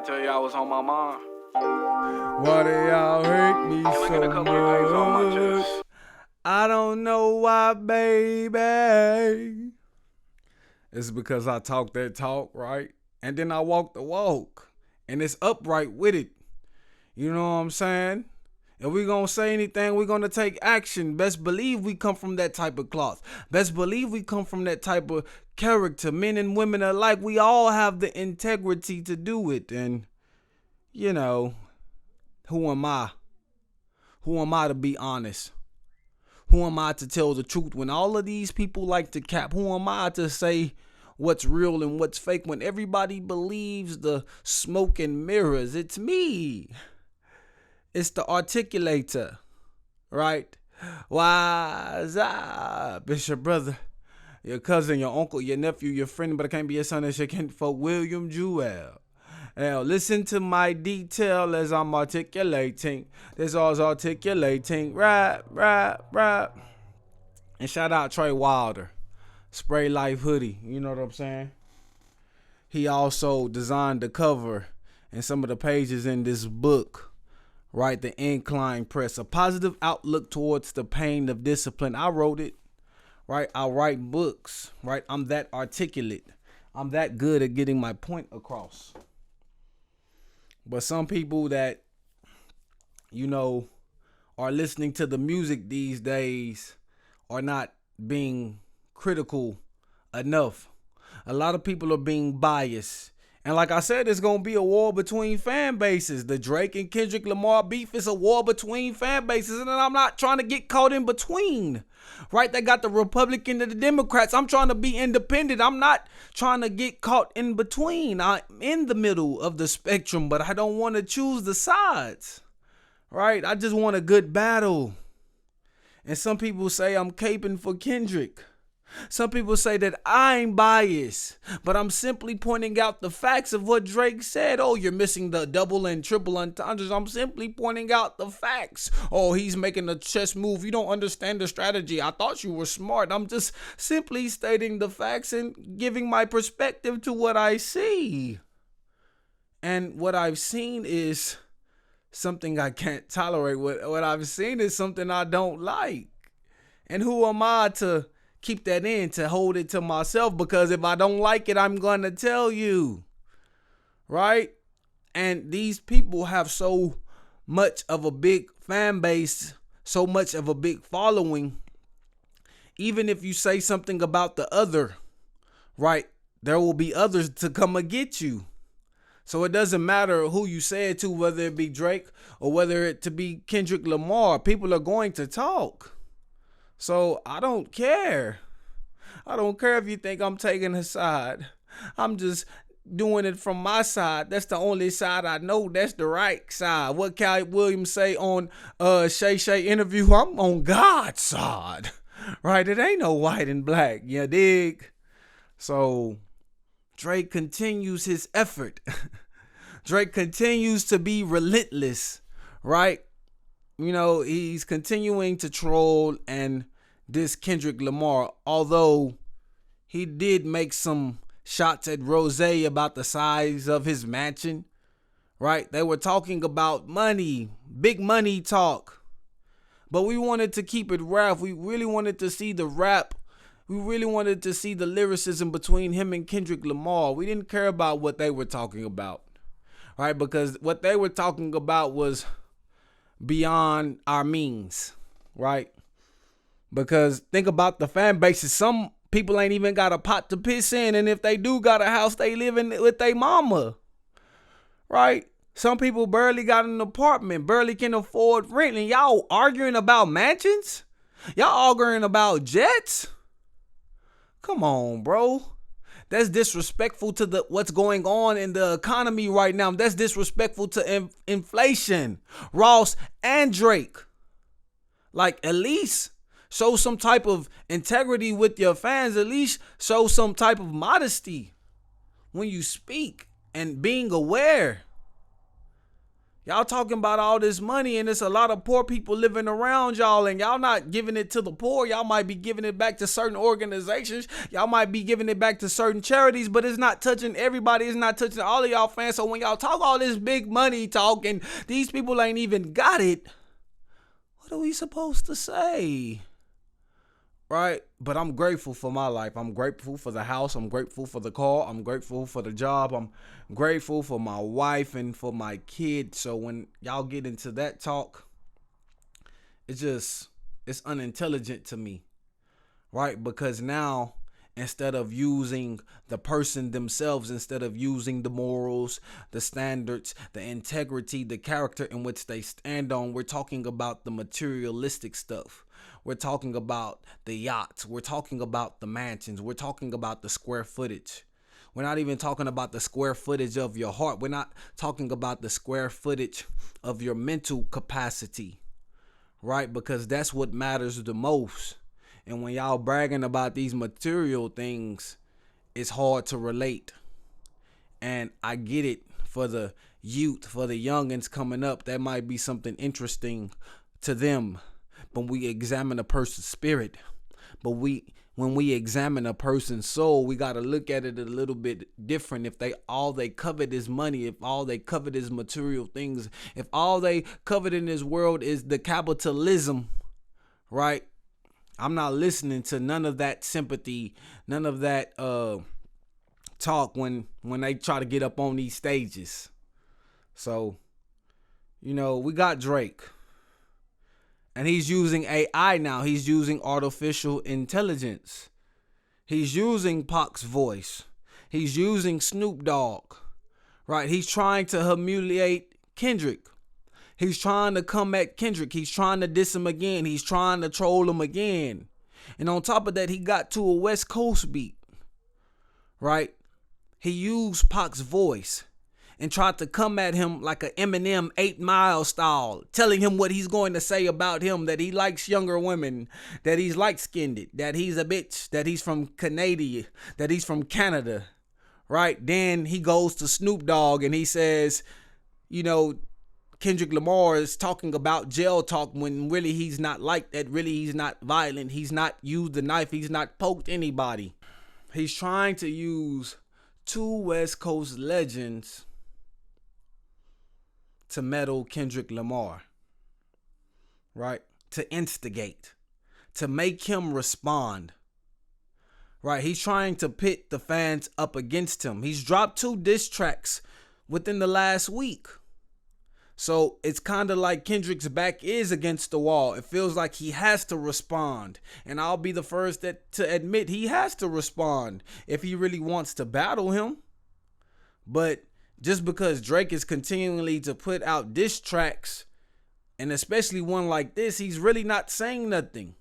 I tell y'all what's on my mind? Why do y'all hate me Can I get a so couple of things on my much? chest? I don't know why, baby. It's because I talk that talk, right? And then I walk the walk. And it's upright with it. You know what I'm saying? If we gonna say anything, we gonna take action. Best believe we come from that type of cloth. Best believe we come from that type of character. Men and women alike, we all have the integrity to do it. And, you know, who am I? Who am I to be honest? Who am I to tell the truth when all of these people like to cap? Who am I to say what's real and what's fake when everybody believes the smoke and mirrors? It's me. It's the articulator, right? Why's up? It's your brother, your cousin, your uncle, your nephew, your friend, but I can't be your son. It's your kinfolk, William Jewell. Now, listen to my detail as I'm articulating. This all's articulating. Rap. And shout out Trey Wilder. Spray Life hoodie. You know what I'm saying? He also designed the cover and some of the pages in this book. Right? The Incline Press. A positive outlook towards the pain of discipline. I wrote it. Right? I write books. Right? I'm that articulate. I'm that good at getting my point across. But some people that, you know, are listening to the music these days are not being critical enough. A lot of people are being biased. And like I said, it's going to be a war between fan bases. The Drake and Kendrick Lamar beef is a war between fan bases. And I'm not trying to get caught in between. Right? They got the Republican and the Democrats. I'm trying to be independent. I'm not trying to get caught in between. I'm in the middle of the spectrum, but I don't want to choose the sides. Right? I just want a good battle. And some people say I'm caping for Kendrick. Some people say that I'm biased, but I'm simply pointing out the facts of what Drake said. Oh, you're missing the double and triple entendres. I'm simply pointing out the facts. Oh, he's making a chess move. You don't understand the strategy. I thought you were smart. I'm just simply stating the facts and giving my perspective to what I see. And what I've seen is something I can't tolerate. What I've seen is something I don't like. And who am I to keep that in, to hold it to myself? Because if I don't like it, I'm going to tell you. Right? And these people have so much of a big fan base, so much of a big following. Even if you say something about the other, right, there will be others to come and get you. So it doesn't matter who you say it to, whether it be Drake or whether it to be Kendrick Lamar. People are going to talk. So I don't care. I don't care if you think I'm taking a side. I'm just doing it from my side. That's the only side I know. That's the right side. What Cal Williams say on Shay Shay interview? I'm on God's side. Right? It ain't no white and black. You dig? So Drake continues his effort. Drake continues to be relentless. Right? You know, he's continuing to troll and diss Kendrick Lamar, although he did make some shots at Rose about the size of his mansion, right? They were talking about money, big money talk, but we wanted to keep it rap. We really wanted to see the rap. We really wanted to see the lyricism between him and Kendrick Lamar. We didn't care about what they were talking about, right? Because what they were talking about was beyond our means, right? Because think about the fan bases. Some people ain't even got a pot to piss in, and if they do got a house, they live in with their mama, right? Some people barely got an apartment, barely can afford rent, and y'all arguing about mansions? Y'all arguing about jets? Come on, bro. That's disrespectful to what's going on in the economy right now. That's disrespectful to inflation. Ross and Drake. Like, at least show some type of integrity with your fans. At least show some type of modesty when you speak and being aware. Y'all talking about all this money, and there's a lot of poor people living around y'all, and y'all not giving it to the poor. Y'all might be giving it back to certain organizations. Y'all might be giving it back to certain charities, but it's not touching everybody. It's not touching all of y'all fans. So when y'all talk all this big money talk and these people ain't even got it, what are we supposed to say? Right? But I'm grateful for my life. I'm grateful for the house. I'm grateful for the car. I'm grateful for the job. I'm grateful for my wife and for my kid. So when y'all get into that talk, it's unintelligent to me. Right? Because now, instead of using the person themselves, instead of using the morals, the standards, the integrity, the character in which they stand on, we're talking about the materialistic stuff. We're talking about the yachts. We're talking about the mansions. We're talking about the square footage. We're not even talking about the square footage of your heart. We're not talking about the square footage of your mental capacity, right? Because that's what matters the most. And when y'all bragging about these material things, it's hard to relate. And I get it, for the youth, for the youngins coming up, that might be something interesting to them. But we examine a person's spirit. But when we examine a person's soul, we got to look at it a little bit different. If all they covet is money, if all they covet is material things, if all they covet in this world is the capitalism, right? I'm not listening to none of that sympathy, none of that talk when they try to get up on these stages. So, we got Drake. And he's using AI now. He's using artificial intelligence. He's using Pac's voice. He's using Snoop Dogg. Right? He's trying to humiliate Kendrick. He's trying to come at Kendrick. He's trying to diss him again. He's trying to troll him again. And on top of that, he got to a West Coast beat. Right? He used Pac's voice and tried to come at him like a Eminem 8 Mile style, telling him what he's going to say about him, that he likes younger women, that he's light-skinned, that he's a bitch, that he's from Canada, that he's from Canada, right? Then he goes to Snoop Dogg and he says, Kendrick Lamar is talking about jail talk when really he's not like that. Really, he's not violent. He's not used the knife. He's not poked anybody. He's trying to use two West Coast legends to meddle Kendrick Lamar, right? To instigate, to make him respond, right? He's trying to pit the fans up against him. He's dropped 2 diss tracks within the last week. So it's kind of like Kendrick's back is against the wall. It feels like he has to respond. And I'll be the first to admit he has to respond if he really wants to battle him. But just because Drake is continually to put out diss tracks, and especially one like this, he's really not saying nothing,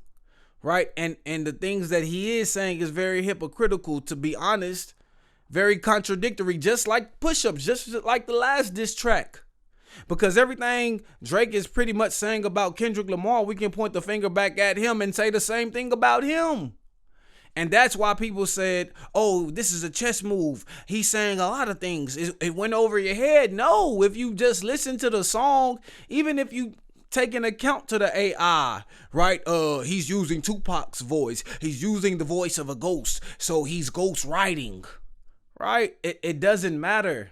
right? And the things that he is saying is very hypocritical, to be honest, very contradictory, just like push-ups, just like the last diss track. Because everything Drake is pretty much saying about Kendrick Lamar, we can point the finger back at him and say the same thing about him. And that's why people said, oh, this is a chess move. He's saying a lot of things. It went over your head. No, if you just listen to the song, even if you take an account to the AI, right? He's using Tupac's voice. He's using the voice of a ghost. So he's ghost writing, right? It doesn't matter,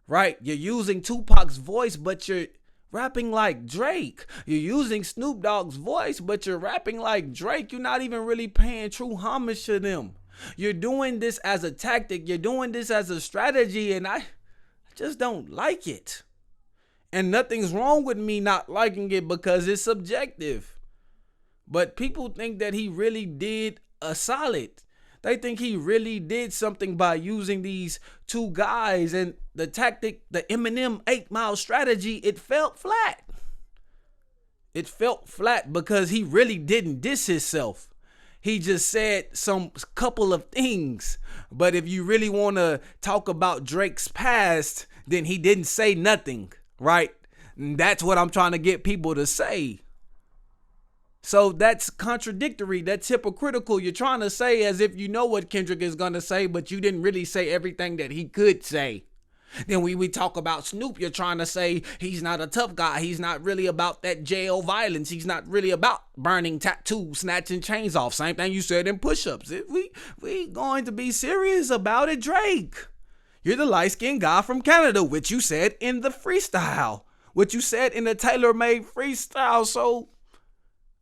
right? You're using Tupac's voice, but you're rapping like Drake. You're using Snoop Dogg's voice, but you're rapping like Drake. You're not even really paying true homage to them. You're doing this as a tactic. You're doing this as a strategy, and I just don't like it. And nothing's wrong with me not liking it because it's subjective. But people think that he really did a solid. They think he really did something by using these 2 guys, and the tactic, the Eminem 8 Mile strategy, it felt flat. It felt flat because he really didn't diss himself. He just said some couple of things. But if you really want to talk about Drake's past, then he didn't say nothing, right? And that's what I'm trying to get people to say. So that's contradictory. That's hypocritical. You're trying to say as if you know what Kendrick is going to say, but you didn't really say everything that he could say. Then we talk about Snoop, you're trying to say he's not a tough guy. He's not really about that jail violence. He's not really about burning tattoos, snatching chains off. Same thing you said in push-ups. If we going to be serious about it, Drake. You're the light-skinned guy from Canada, which you said in the freestyle. What you said in the tailor-made freestyle. So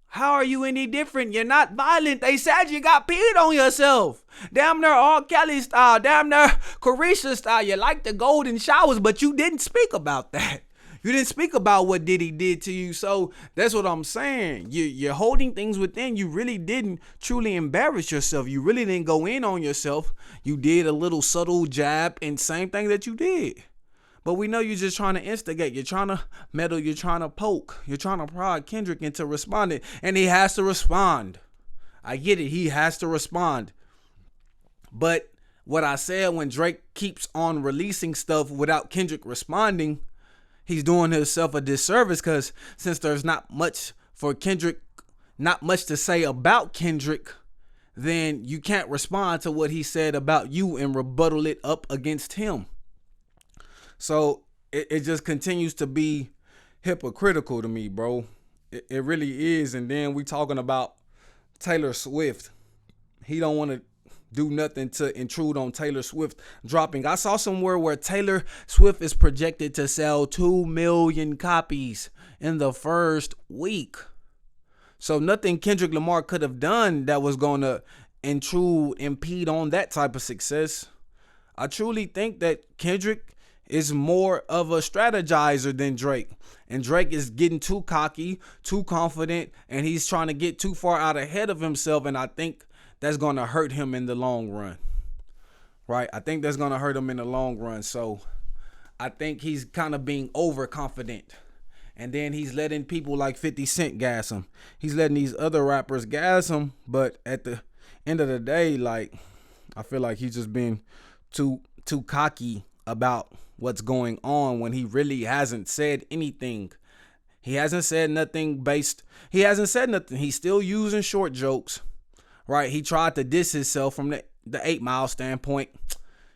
how are you any different? You're not violent. They said you got peed on yourself. Damn near R. Kelly style. Damn near Carisha style. You like the golden showers, but you didn't speak about that. You didn't speak about what Diddy did to you. So that's what I'm saying. You're holding things within. You really didn't truly embarrass yourself. You really didn't go in on yourself. You did a little subtle jab and same thing that you did. But we know you're just trying to instigate. You're trying to meddle. You're trying to poke. You're trying to prod Kendrick into responding. And he has to respond. I get it. He has to respond. But what I said, when Drake keeps on releasing stuff without Kendrick responding, he's doing himself a disservice, because since there's not much for Kendrick, not much to say about Kendrick, then you can't respond to what he said about you and rebuttal it up against him. So it just continues to be hypocritical to me, bro. It really is. And then we talking about Taylor Swift. He don't want to do nothing to intrude on Taylor Swift dropping. I saw somewhere where Taylor Swift is projected to sell 2 million copies in the first week. So nothing Kendrick Lamar could have done that was going to impede on that type of success. I truly think that Kendrick is more of a strategizer than Drake. And Drake is getting too cocky, too confident, and he's trying to get too far out ahead of himself. And I think that's going to hurt him in the long run. Right? I think that's going to hurt him in the long run. So I think he's kind of being overconfident. And then he's letting people like 50 Cent gas him. He's letting these other rappers gas him. But at the end of the day, like, I feel like he's just being too cocky about what's going on when he really hasn't said anything. He hasn't said nothing he hasn't said nothing. He's still using short jokes, right? He tried to diss himself from the 8 Mile standpoint.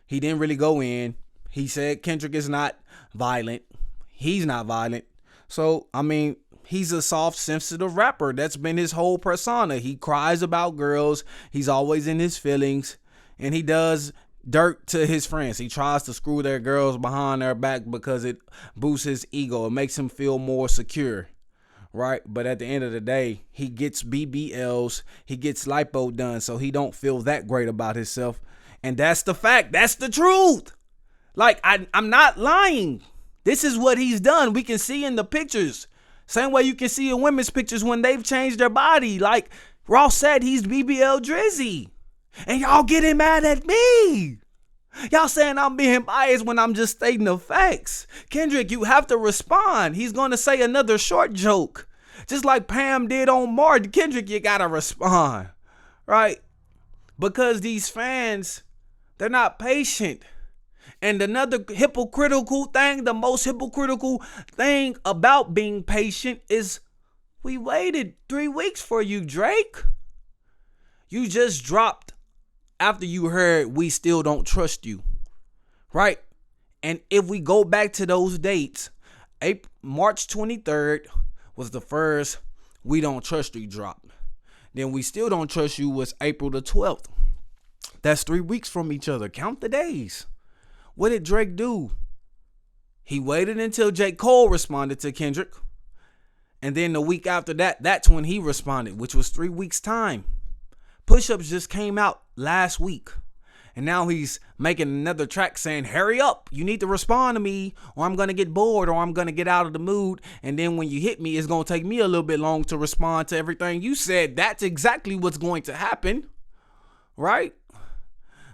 He didn't really go in. He said Kendrick is not violent. He's not violent. So, I mean, he's a soft, sensitive rapper. That's been his whole persona. He cries about girls. He's always in his feelings, and he does dirt to his friends. He tries to screw their girls behind their back because it boosts his ego. It makes him feel more secure, right? But at the end of the day, he gets BBLs, he gets lipo done, so he don't feel that great about himself. And that's the fact. That's the truth. Like, I'm not lying. This is what he's done. We can see in the pictures. Same way you can see in women's pictures when they've changed their body. Like Ross said, he's BBL Drizzy. And y'all getting mad at me. Y'all saying I'm being biased when I'm just stating the facts. Kendrick, you have to respond. He's going to say another short joke. Just like Pam did on Martin. Kendrick, you got to respond. Right? Because these fans, they're not patient. And another hypocritical thing, the most hypocritical thing about being patient is we waited 3 weeks for you, Drake. You just dropped after you heard We Still Don't Trust You, right? And if we go back to those dates, March 23rd was the first We Don't Trust You drop. Then We Still Don't Trust You was April the 12th. That's 3 weeks from each other. Count the days. What did Drake do? He waited until J. Cole responded to Kendrick. And then the week after that, that's when he responded, which was 3 weeks' time. Push-Ups just came out last week. And now he's making another track saying, hurry up, you need to respond to me, or I'm going to get bored, or I'm going to get out of the mood. And then when you hit me, it's going to take me a little bit long to respond to everything you said. That's exactly what's going to happen, right?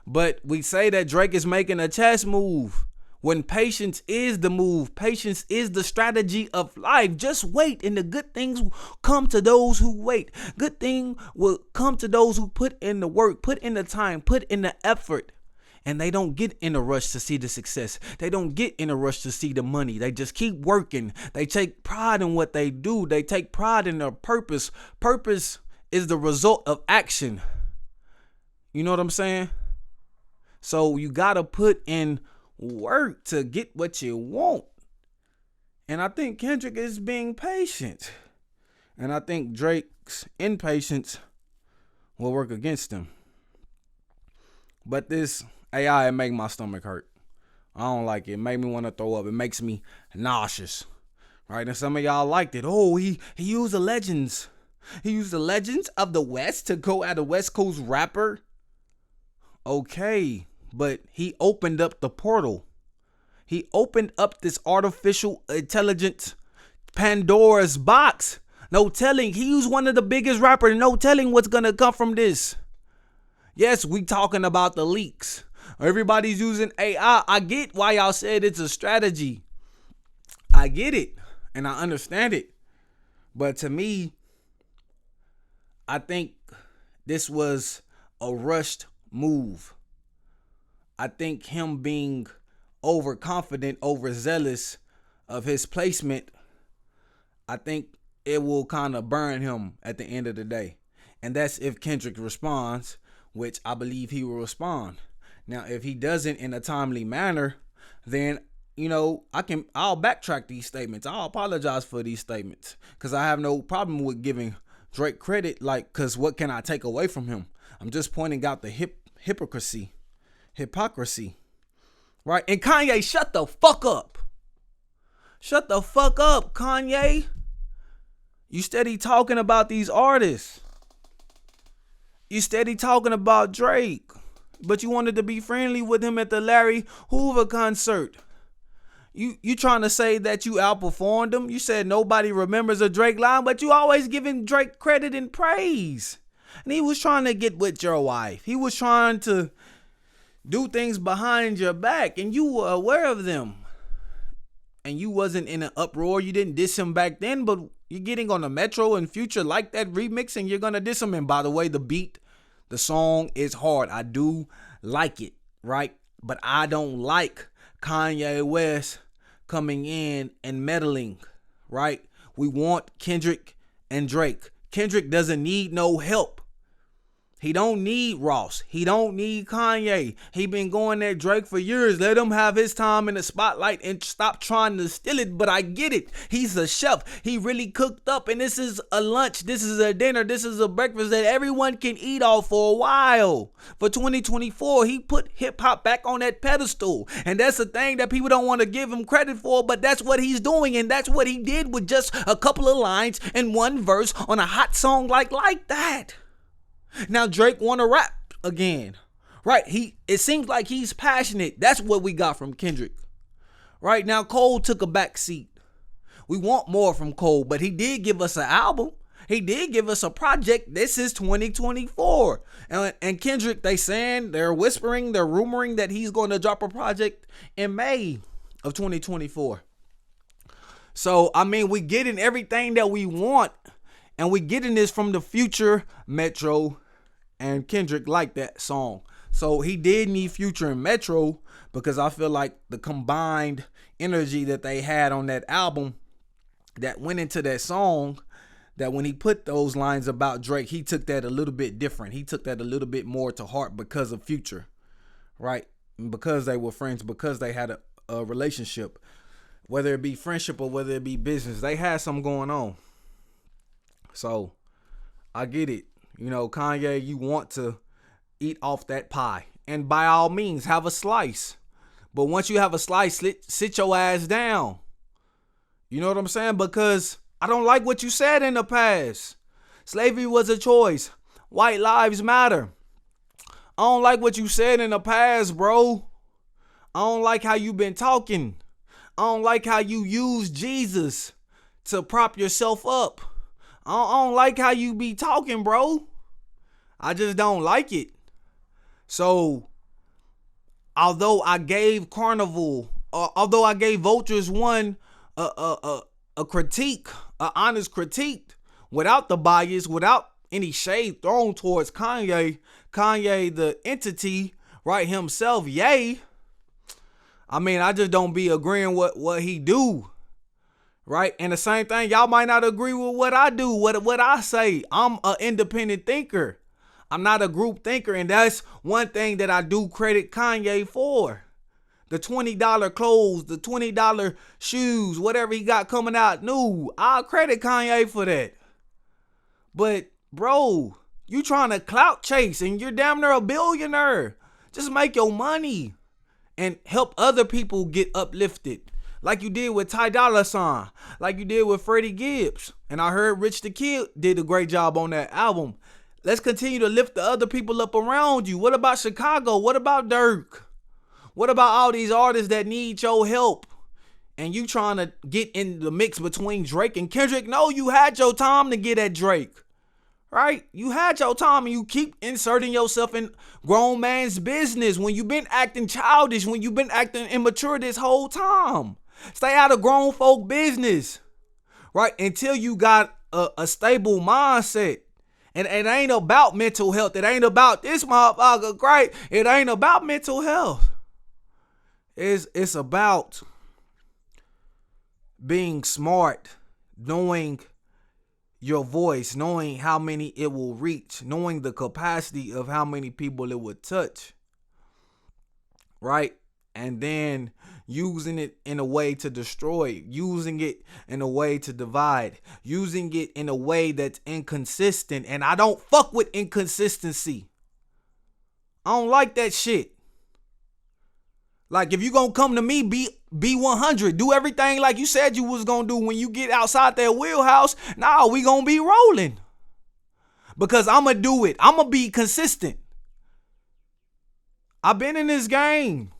But we say that Drake is making a chess move when patience is the move. Patience is the strategy of life. Just wait, and the good things will come to those who wait. Good thing will come to those who put in the work, put in the time, put in the effort. And they don't get in a rush to see the success. They don't get in a rush to see the money. They just keep working. They take pride in what they do. They take pride in their purpose. Purpose is the result of action. You know what I'm saying? So you got to put in work to get what you want. And I think Kendrick is being patient. And I think Drake's impatience will work against him. But this AI, it make my stomach hurt. I don't like it. It make me want to throw up. It makes me nauseous. Right? And some of y'all liked it. Oh, he used the legends. He used the legends of the West to go at a West Coast rapper. Okay, but he opened up the portal. He opened up this artificial intelligence Pandora's box. No telling. He was one of the biggest rappers. No telling what's going to come from this. Yes, we talking about the leaks. Everybody's using AI. I get why y'all said it's a strategy. I get it. And I understand it. But to me, I think this was a rushed move. I think him being overconfident, overzealous of his placement, I think it will kind of burn him at the end of the day. And that's if Kendrick responds, which I believe he will respond. Now, if he doesn't in a timely manner, then, I'll backtrack these statements. I'll apologize for these statements because I have no problem with giving Drake credit, because what can I take away from him? I'm just pointing out the hypocrisy, right? And Kanye, shut the fuck up. Shut the fuck up, Kanye. You steady talking about these artists. You steady talking about Drake, but you wanted to be friendly with him at the Larry Hoover concert. You trying to say that you outperformed him? You said nobody remembers a Drake line, but you always giving Drake credit and praise. And he was trying to get with your wife. He was trying to do things behind your back, and you were aware of them. And you wasn't in an uproar. You didn't diss him back then, but you're getting on the Metro and Future like that remix, and you're going to diss him. And by the way, the song is hard. I do like it, right? But I don't like Kanye West coming in and meddling, right? We want Kendrick and Drake. Kendrick doesn't need no help. He don't need Ross. He don't need Kanye. He been going at Drake for years. Let him have his time in the spotlight and stop trying to steal it. But I get it. He's a chef. He really cooked up. And this is a lunch. This is a dinner. This is a breakfast that everyone can eat off for a while. For 2024, he put hip hop back on that pedestal. And that's the thing that people don't want to give him credit for. But that's what he's doing. And that's what he did with just a couple of lines and one verse on a hot song like that. Now Drake want to rap again, right? It seems like he's passionate. That's what we got from Kendrick. Right now, Cole took a back seat. We want more from Cole, but he did give us an album. He did give us a project. This is 2024. And Kendrick, they're whispering, they're rumoring that he's going to drop a project in May of 2024. So, we getting everything that we want, and we getting this from the Future, Metro, and Kendrick like that song. So he did need Future and Metro because I feel like the combined energy that they had on that album that went into that song, that when he put those lines about Drake, he took that a little bit different. He took that a little bit more to heart because of Future, right? And because they were friends, because they had a relationship, whether it be friendship or whether it be business, they had something going on. So I get it. Kanye, you want to eat off that pie. And by all means, have a slice. But once you have a slice, sit your ass down. You know what I'm saying? Because I don't like what you said in the past. Slavery was a choice. White lives matter. I don't like what you said in the past, bro. I don't like how you been talking. I don't like how you use Jesus to prop yourself up. I don't like how you be talking, bro. I just don't like it. So, although I gave Vultures One a critique, an honest critique, without the bias, without any shade thrown towards Kanye the entity, right, himself, yay. I just don't be agreeing with what he do. Right? And the same thing, y'all might not agree with what I do, what I say. I'm an independent thinker. I'm not a group thinker. And that's one thing that I do credit Kanye for. the $20 clothes, the $20 shoes, whatever he got coming out new. I'll credit Kanye for that. But, bro, you trying to clout chase and you're damn near a billionaire. Just make your money and help other people get uplifted. Like you did with Ty Dolla $ign. Like you did with Freddie Gibbs. And I heard Rich the Kid did a great job on that album. Let's continue to lift the other people up around you. What about Chicago? What about Dirk? What about all these artists that need your help? And you trying to get in the mix between Drake and Kendrick? No, you had your time to get at Drake. Right? You had your time and you keep inserting yourself in grown man's business when you've been acting childish, when you've been acting immature this whole time. Stay out of grown folk business. Right? Until you got a stable mindset. And it ain't about mental health. It ain't about this motherfucker, right? It ain't about mental health. It's about being smart, knowing your voice, knowing how many it will reach, knowing the capacity of how many people it would touch, right? And then using it in a way to destroy, using it in a way to divide, using it in a way that's inconsistent. And I don't fuck with inconsistency. I don't like that shit. Like, if you gonna come to me, be 100. Do everything like you said you was gonna do when you get outside that wheelhouse. Nah, we gonna be rolling. Because I'ma do it. I'ma be consistent. I've been in this game.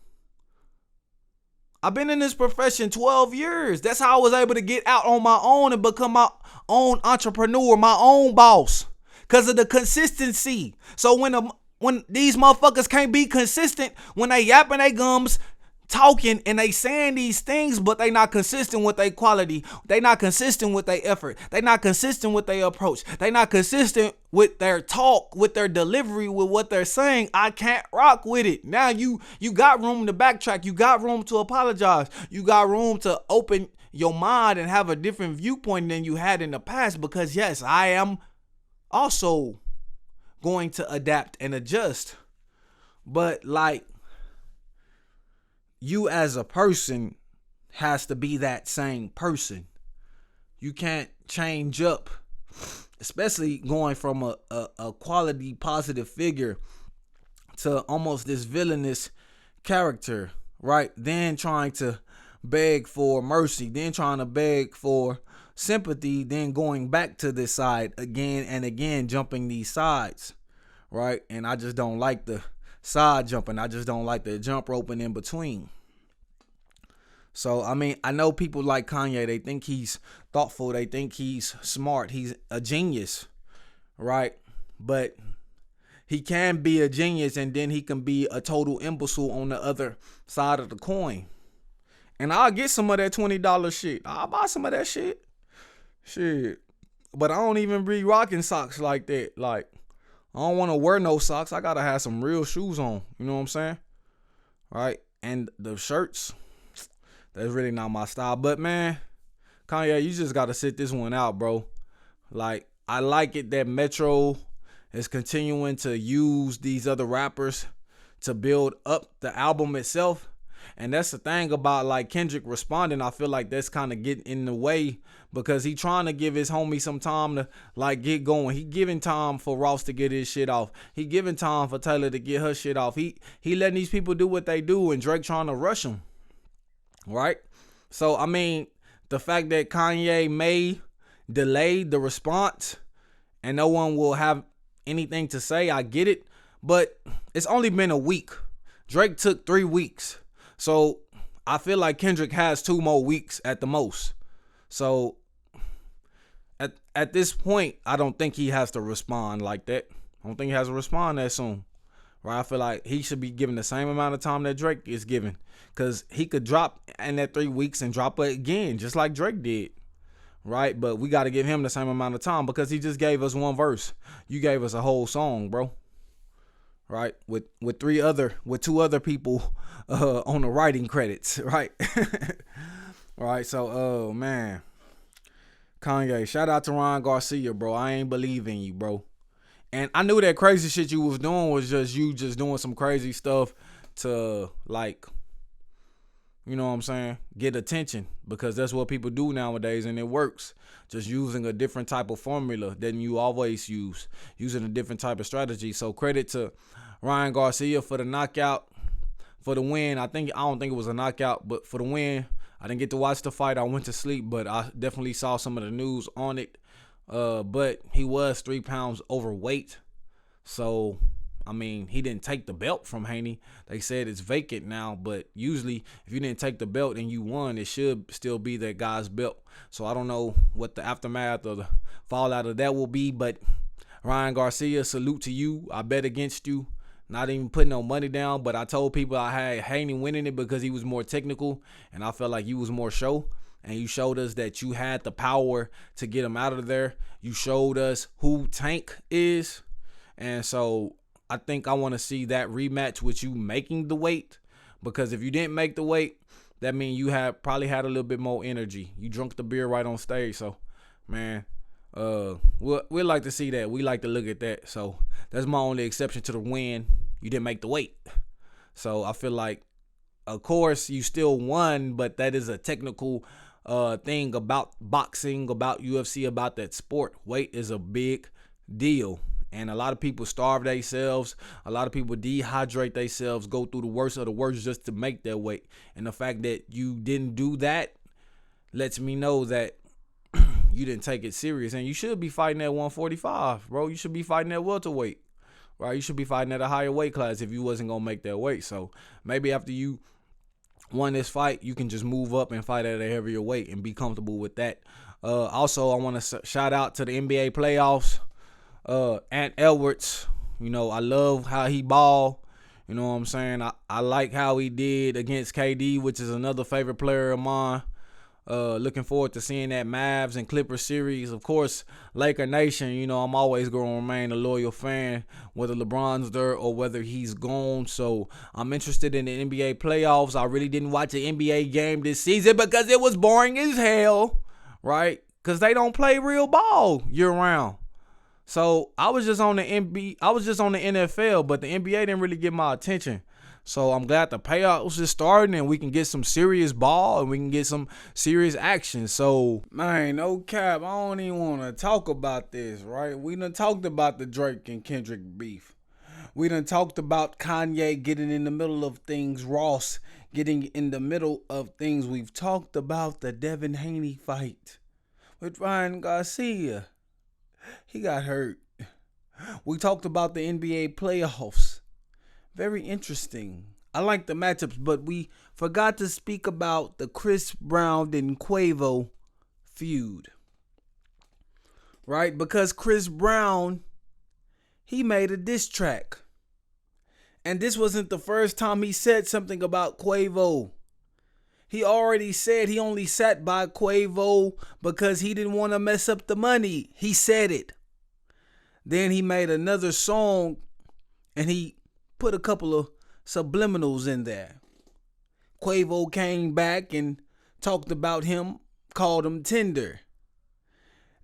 I've been in this profession 12 years. That's how I was able to get out on my own and become my own entrepreneur, my own boss. Because of the consistency. So when these motherfuckers can't be consistent, when they yapping their gums, talking and they saying these things, but they not consistent with their quality. They not consistent with their effort. They not consistent with their approach. They not consistent with their talk, with their delivery, with what they're saying. I can't rock with it. Now you got room to backtrack. You got room to apologize. You got room to open your mind and have a different viewpoint than you had in the past. Because yes, I am also going to adapt and adjust. But like, you as a person has to be that same person. You can't change up, especially going from a quality positive figure to almost this villainous character, right? Then trying to beg for mercy, then trying to beg for sympathy, then going back to this side again and again, jumping these sides, right? And I just don't like the side jumping. I just don't like the jump roping in between. So, I mean, I know people like Kanye, they think he's thoughtful, they think he's smart, he's a genius, right? But he can be a genius and then he can be a total imbecile on the other side of the coin. And I'll get some of that $20 shit. I'll buy some of that shit. Shit. But I don't even be rocking socks like that. Like, I don't want to wear no socks. I got to have some real shoes on. You know what I'm saying? Right? And the shirts, that's really not my style. But, man, Kanye, you just got to sit this one out, bro. Like, I like it that Metro is continuing to use these other rappers to build up the album itself. And that's the thing about, like, Kendrick responding. I feel like that's kind of getting in the way because he trying to give his homie some time to, like, get going. He giving time for Ross to get his shit off. He giving time for Taylor to get her shit off. He letting these people do what they do, and Drake trying to rush them. Right? So, I mean, the fact that Kanye may delay the response and no one will have anything to say, I get it. But it's only been a week. Drake took 3 weeks. So I feel like Kendrick has 2 more weeks at the most. So at this point, I don't think he has to respond like that. I don't think he has to respond that soon. Right? I feel like he should be given the same amount of time that Drake is given. Because he could drop in that 3 weeks and drop it again, just like Drake did. Right? But we got to give him the same amount of time because he just gave us 1 verse. You gave us a whole song, bro. Right, with 2 other people on the writing credits, right? Right, so man, Kanye, shout out to Ron Garcia, bro. I ain't believe in you, bro. And I knew that crazy shit you was doing was just you just doing some crazy stuff to, like, You know what I'm saying? Get attention, because that's what people do nowadays, and it works. Just using a different type of formula than you always use, using a different type of strategy. So credit to Ryan Garcia for the knockout, for the win. I don't think it was a knockout, but for the win. I didn't get to watch the fight. I went to sleep, but I definitely saw some of the news on it. But he was 3 pounds overweight. So, I mean, he didn't take the belt from Haney. They said it's vacant now, but usually if you didn't take the belt and you won, it should still be that guy's belt. So I don't know what the aftermath or the fallout of that will be, but Ryan Garcia, salute to you. I bet against you. Not even putting no money down, but I told people I had Haney winning it because he was more technical, and I felt like you was more show. And you showed us that you had the power to get him out of there. You showed us who Tank is. And so I think I want to see that rematch with you making the weight, because if you didn't make the weight, that means you probably had a little bit more energy. You drunk the beer right on stage. So, man, we like to see that. We like to look at that. So that's my only exception to the win. You didn't make the weight. So I feel like, of course, you still won, but that is a technical thing about boxing, about UFC, about that sport. Weight is a big deal. And a lot of people starve themselves. A lot of people dehydrate themselves, go through the worst of the worst just to make their weight. And the fact that you didn't do that lets me know that you didn't take it serious. And you should be fighting at 145, bro. You should be fighting at welterweight, right? You should be fighting at a higher weight class if you wasn't going to make that weight. So maybe after you won this fight, you can just move up and fight at a heavier weight and be comfortable with that. Also, I want to shout out to the NBA playoffs. Ant Edwards, you know, I love how he ball. You know what I'm saying? I like how he did against KD, which is another favorite player of mine. Looking forward to seeing that Mavs and Clippers series. Of course, Laker Nation, you know, I'm always going to remain a loyal fan, whether LeBron's there or whether he's gone. So I'm interested in the NBA playoffs. I really didn't watch an NBA game this season because it was boring as hell, right? Because they don't play real ball year round. So I was just on the NFL, but the NBA didn't really get my attention. So I'm glad the payoffs is starting and we can get some serious ball and we can get some serious action. So, man, no cap, I don't even want to talk about this, right? We done talked about the Drake and Kendrick beef. We done talked about Kanye getting in the middle of things, Ross getting in the middle of things. We've talked about the Devin Haney fight with Ryan Garcia. He got hurt. We talked about the NBA playoffs. Very interesting. I like the matchups, but we forgot to speak about the Chris Brown and Quavo feud. Right? Because Chris Brown, he made a diss track. And this wasn't the first time he said something about Quavo. He already said he only sat by Quavo because he didn't want to mess up the money. He said it. Then he made another song and he put a couple of subliminals in there. Quavo came back and talked about him, called him tender.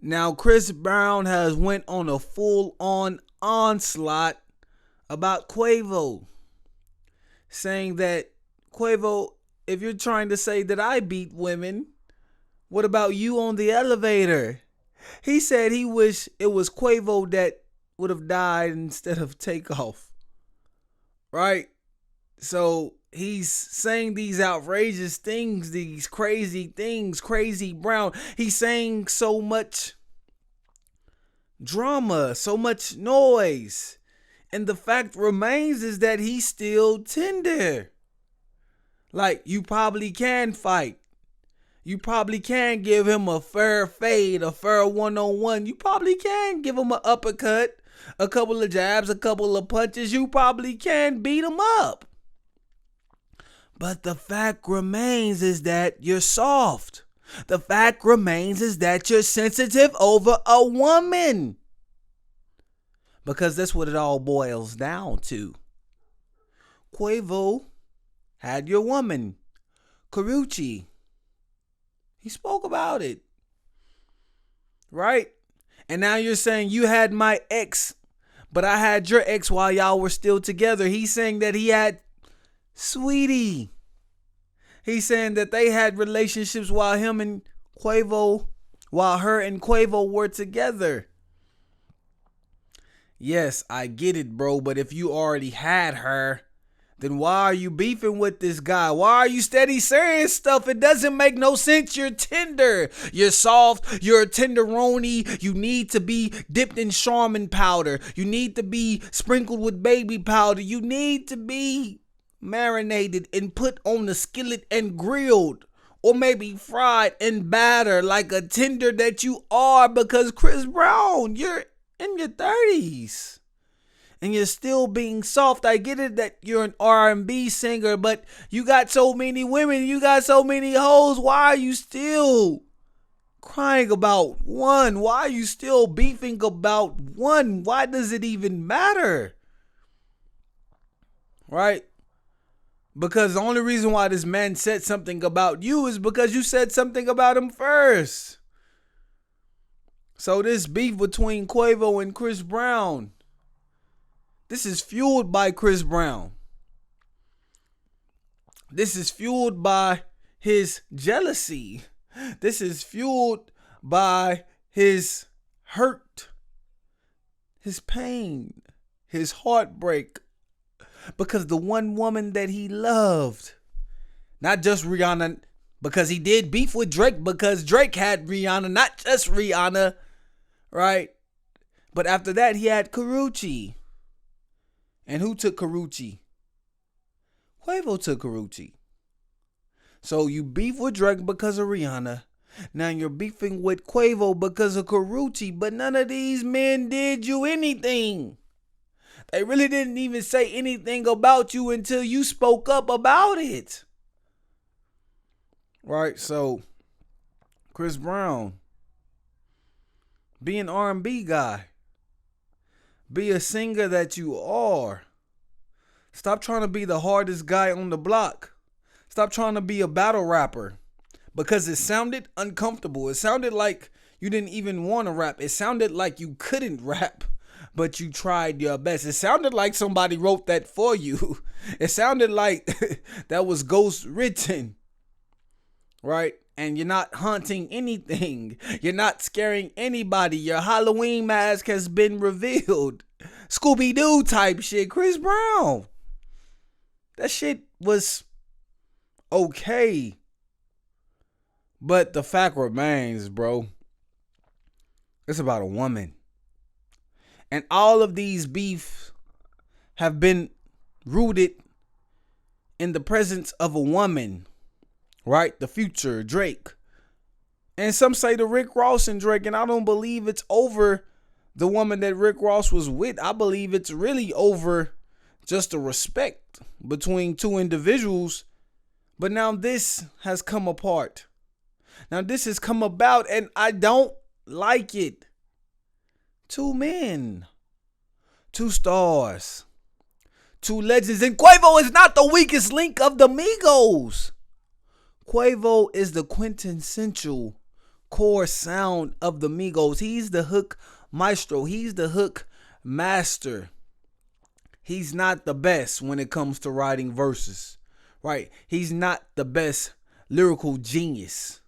Now Chris Brown has went on a full-on onslaught about Quavo, saying that, Quavo, if you're trying to say that I beat women, what about you on the elevator? He said he wished it was Quavo that would have died instead of Takeoff. Right? So he's saying these outrageous things, these crazy things, Crazy Brown. He's saying so much drama, so much noise. And the fact remains is that he's still tender. Like, you probably can fight. You probably can give him a fair fade, a fair one-on-one. You probably can give him an uppercut, a couple of jabs, a couple of punches. You probably can beat him up. But the fact remains is that you're soft. The fact remains is that you're sensitive over a woman. Because that's what it all boils down to. Quavo had your woman, Carucci. He spoke about it. Right? And now you're saying you had my ex, but I had your ex while y'all were still together. He's saying that he had Sweetie. He's saying that they had relationships while her and Quavo were together. Yes, I get it, bro, but if you already had her, then why are you beefing with this guy? Why are you steady saying stuff? It doesn't make no sense. You're tender. You're soft. You're a tenderoni. You need to be dipped in Charmin powder. You need to be sprinkled with baby powder. You need to be marinated and put on the skillet and grilled. Or maybe fried in batter like a tender that you are, because Chris Brown, you're in your 30s. And you're still being soft. I get it that you're an R&B singer, but you got so many women, you got so many hoes. Why are you still crying about one? Why are you still beefing about one? Why does it even matter? Right? Because the only reason why this man said something about you is because you said something about him first. So this beef between Quavo and Chris Brown, this is fueled by Chris Brown. This is fueled by his jealousy. This is fueled by his hurt, his pain, his heartbreak. Because the one woman that he loved, not just Rihanna, because he did beef with Drake, because Drake had Rihanna, not just Rihanna, right? But after that, he had Karrueche. And who took Karrueche? Quavo took Karrueche. So you beef with Drake because of Rihanna. Now you're beefing with Quavo because of Karrueche. But none of these men did you anything. They really didn't even say anything about you until you spoke up about it. Right, so Chris Brown, be an R&B guy. Be a singer that you are. Stop trying to be the hardest guy on the block. Stop trying to be a battle rapper. Because it sounded uncomfortable. It sounded like you didn't even want to rap. It sounded like you couldn't rap, but you tried your best. It sounded like somebody wrote that for you. It sounded like that was ghost written. Right? And you're not haunting anything. You're not scaring anybody. Your Halloween mask has been revealed. Scooby-Doo type shit. Chris Brown. That shit was okay. But the fact remains, bro. It's about a woman. And all of these beefs have been rooted in the presence of a woman. Right? The future, Drake. And some say the Rick Ross and Drake, and I don't believe it's over the woman that Rick Ross was with. I believe it's really over just the respect between two individuals. But now this has come apart. Now this has come about, and I don't like it. Two men. Two stars. Two legends. And Quavo is not the weakest link of the Migos. Quavo is the quintessential core sound of the Migos. He's the hook maestro. He's the hook master. He's not the best when it comes to writing verses, right? He's not the best lyrical genius.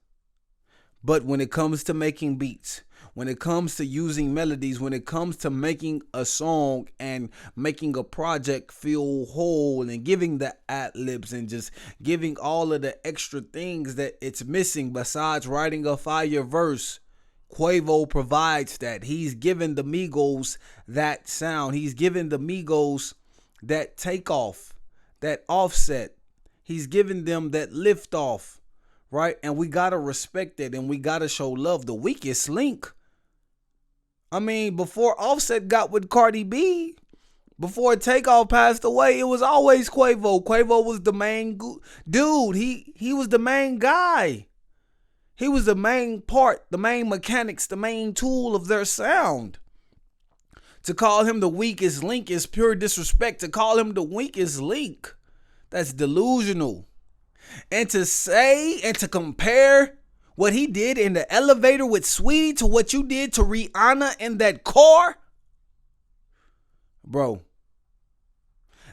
But when it comes to making beats, when it comes to using melodies, when it comes to making a song and making a project feel whole and giving the ad-libs and just giving all of the extra things that it's missing besides writing a fire verse, Quavo provides that. He's given the Migos that sound. He's given the Migos that takeoff, that offset. He's given them that lift off, right? And we got to respect it and we got to show love. The weakest link. I mean, before Offset got with Cardi B, before Takeoff passed away, it was always Quavo. Quavo was the main dude. He was the main guy. He was the main part, the main mechanics, the main tool of their sound. To call him the weakest link is pure disrespect. To call him the weakest link, that's delusional. And to say and to compare what he did in the elevator with Sweetie to what you did to Rihanna in that car, bro,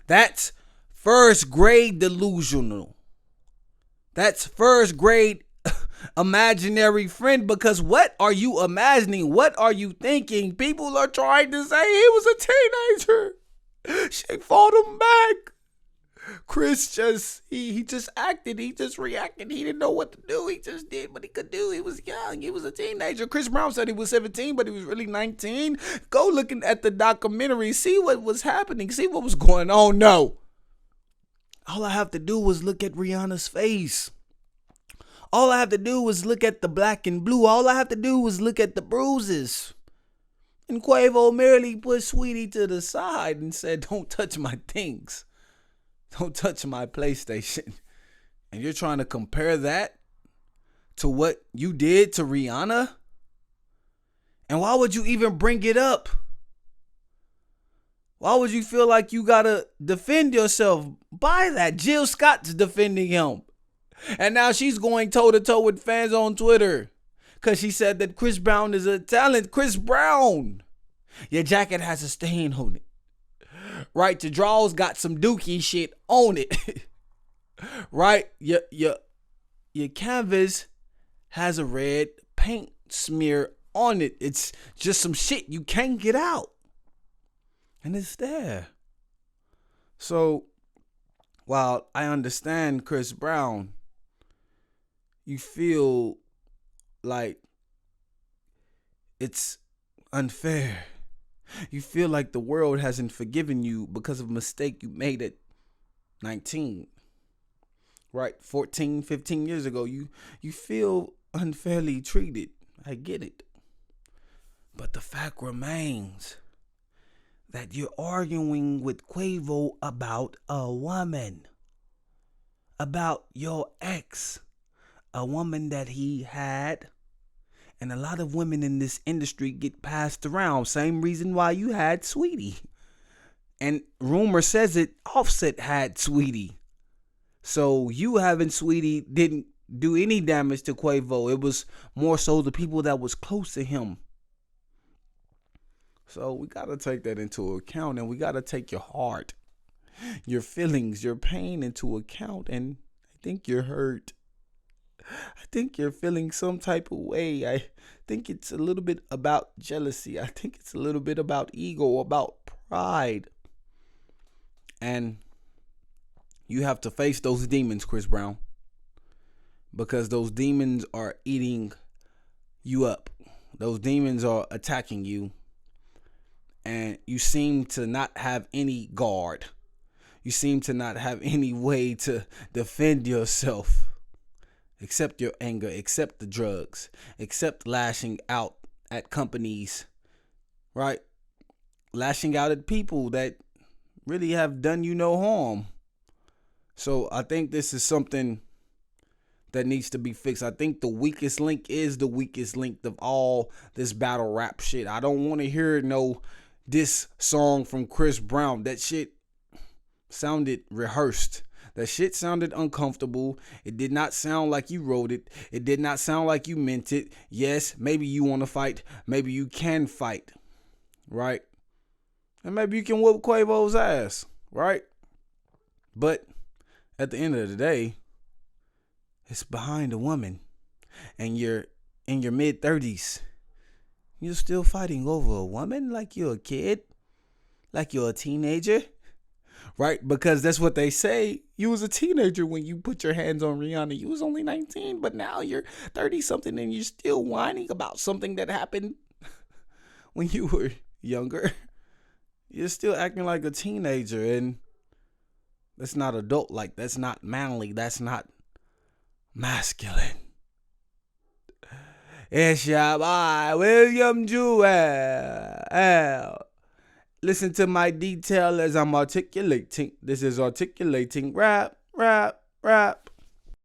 that's first grade delusional. That's first grade imaginary friend, because what are you imagining? What are you thinking? People are trying to say he was a teenager. She fought him back. Chris he just acted. He just reacted. He didn't know what to do. He just did what he could do. He was young. He was a teenager. Chris Brown said he was 17, but he was really 19. Go looking at the documentary. See what was happening. See what was going on. No. All I have to do was look at Rihanna's face. All I have to do was look at the black and blue. All I have to do was look at the bruises. And Quavo merely put Sweetie to the side and said, don't touch my things. Don't touch my PlayStation. And you're trying to compare that to what you did to Rihanna? And why would you even bring it up? Why would you feel like you gotta defend yourself by that? Jill Scott's defending him. And now she's going toe to toe with fans on Twitter because she said that Chris Brown is a talent. Chris Brown, your jacket has a stain on it. Right? Your drawers got some dookie shit on it. Right? Your canvas has a red paint smear on it. It's just some shit you can't get out. And it's there. So, while I understand Chris Brown, you feel like it's unfair. You feel like the world hasn't forgiven you because of a mistake you made at 19. Right? 14, 15 years ago. You feel unfairly treated. I get it. But the fact remains that you're arguing with Quavo about a woman. About your ex. A woman that he had. And a lot of women in this industry get passed around. Same reason why you had Sweetie. And rumor says it, Offset had Sweetie. So you having Sweetie didn't do any damage to Quavo. It was more so the people that was close to him. So we got to take that into account. And we got to take your heart, your feelings, your pain into account. And I think you're hurt. I think you're feeling some type of way. I think it's a little bit about jealousy. I think it's a little bit about ego, about pride. And you have to face those demons, Chris Brown. Because those demons are eating you up. Those demons are attacking you. And you seem to not have any guard. You seem to not have any way to defend yourself. Accept your anger, accept the drugs, accept lashing out at companies, right? Lashing out at people that really have done you no harm. So I think this is something that needs to be fixed. I think the weakest link is the weakest link of all this battle rap shit. I don't want to hear no diss song from Chris Brown. That shit sounded rehearsed. That shit sounded uncomfortable. It did not sound like you wrote it. It did not sound like you meant it. Yes, maybe you want to fight. Maybe you can fight. Right? And maybe you can whoop Quavo's ass. Right? But at the end of the day, it's behind a woman. And you're in your mid-30s. You're still fighting over a woman like you're a kid? Like you're a teenager? Right? Because that's what they say. You was a teenager when you put your hands on Rihanna. You was only 19, but now you're 30-something and you're still whining about something that happened when you were younger. You're still acting like a teenager, and that's not adult-like. That's not manly. That's not masculine. It's your boy, William Jewell. Listen to my detail as I'm articulating. This is articulating rap, rap, rap.